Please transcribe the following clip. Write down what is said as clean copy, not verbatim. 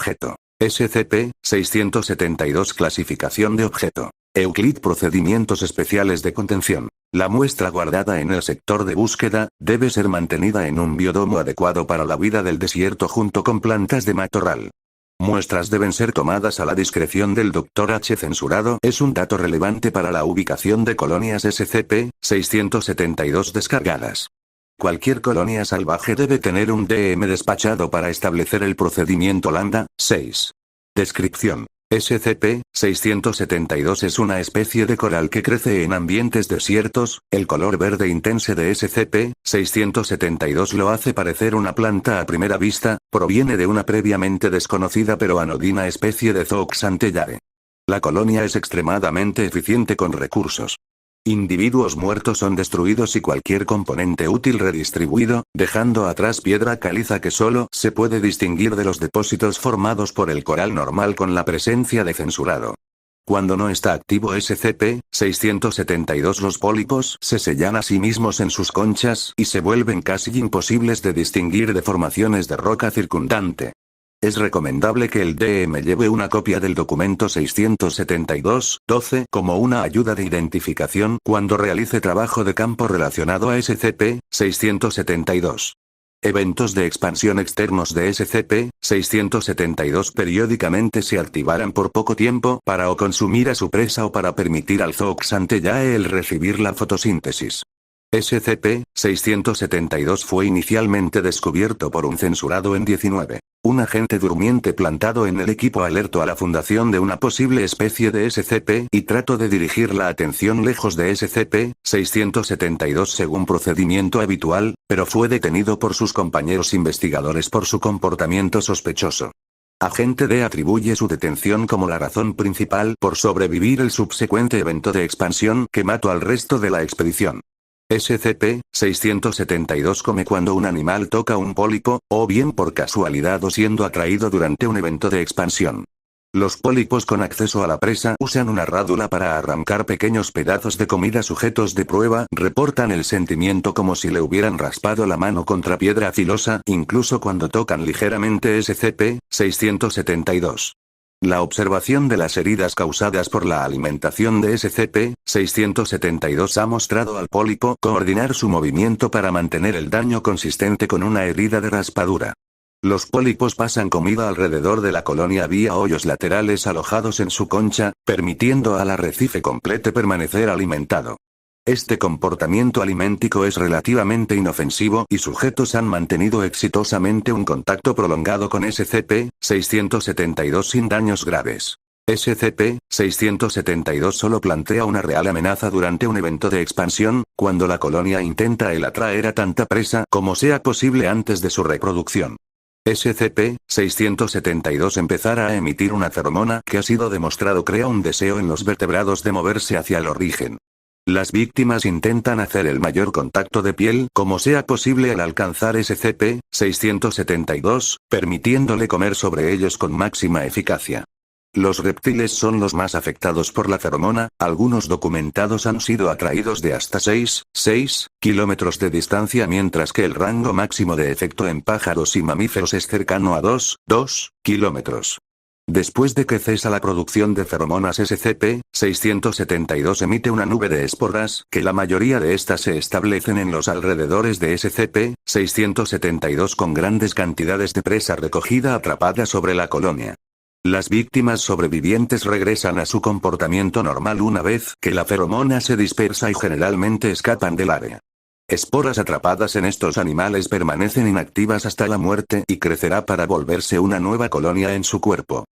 objeto. SCP-672 Clasificación de objeto. Euclid Procedimientos especiales de contención. La muestra guardada en el sector de búsqueda, debe ser mantenida en un biodomo adecuado para la vida del desierto junto con plantas de matorral. Muestras deben ser tomadas a la discreción del Dr. H. Censurado es un dato relevante para la ubicación de colonias SCP-672 descargadas. Cualquier colonia salvaje debe tener un DM despachado para establecer el procedimiento Lambda 6. Descripción. SCP-672 es una especie de coral que crece en ambientes desiertos. El color verde intenso de SCP-672 lo hace parecer una planta a primera vista. Proviene de una previamente desconocida pero anodina especie de Zooxanthellae. La colonia es extremadamente eficiente con recursos. Individuos muertos son destruidos y cualquier componente útil redistribuido, dejando atrás piedra caliza que solo se puede distinguir de los depósitos formados por el coral normal con la presencia de censurado. Cuando no está activo SCP-672 los pólipos se sellan a sí mismos en sus conchas y se vuelven casi imposibles de distinguir de formaciones de roca circundante. Es recomendable que el DM lleve una copia del documento 672-12 como una ayuda de identificación cuando realice trabajo de campo relacionado a SCP-672. Eventos de expansión externos de SCP-672 periódicamente se activarán por poco tiempo para o consumir a su presa o para permitir al Zooxanthellae el recibir la fotosíntesis. SCP-672 fue inicialmente descubierto por un censurado en 19. Un agente durmiente plantado en el equipo alertó a la fundación de una posible especie de SCP y trató de dirigir la atención lejos de SCP-672 según procedimiento habitual, pero fue detenido por sus compañeros investigadores por su comportamiento sospechoso. Agente D atribuye su detención como la razón principal por sobrevivir el subsecuente evento de expansión que mató al resto de la expedición. SCP-672 come cuando un animal toca un pólipo, o bien por casualidad o siendo atraído durante un evento de expansión. Los pólipos con acceso a la presa usan una rádula para arrancar pequeños pedazos de comida. Sujetos de prueba reportan el sentimiento como si le hubieran raspado la mano contra piedra filosa, incluso cuando tocan ligeramente SCP-672. La observación de las heridas causadas por la alimentación de SCP-672 ha mostrado al pólipo coordinar su movimiento para mantener el daño consistente con una herida de raspadura. Los pólipos pasan comida alrededor de la colonia vía hoyos laterales alojados en su concha, permitiendo al arrecife completo permanecer alimentado. Este comportamiento alimenticio es relativamente inofensivo y sujetos han mantenido exitosamente un contacto prolongado con SCP-672 sin daños graves. SCP-672 solo plantea una real amenaza durante un evento de expansión, cuando la colonia intenta el atraer a tanta presa como sea posible antes de su reproducción. SCP-672 empezará a emitir una feromona que ha sido demostrado crea un deseo en los vertebrados de moverse hacia el origen. Las víctimas intentan hacer el mayor contacto de piel como sea posible al alcanzar SCP-672, permitiéndole comer sobre ellos con máxima eficacia. Los reptiles son los más afectados por la feromona, algunos documentados han sido atraídos de hasta 6 kilómetros de distancia mientras que el rango máximo de efecto en pájaros y mamíferos es cercano a 2 kilómetros. Después de que cesa la producción de feromonas SCP-672 emite una nube de esporas, que la mayoría de estas se establecen en los alrededores de SCP-672 con grandes cantidades de presa recogida atrapada sobre la colonia. Las víctimas sobrevivientes regresan a su comportamiento normal una vez que la feromona se dispersa y generalmente escapan del área. Esporas atrapadas en estos animales permanecen inactivas hasta la muerte y crecerá para volverse una nueva colonia en su cuerpo.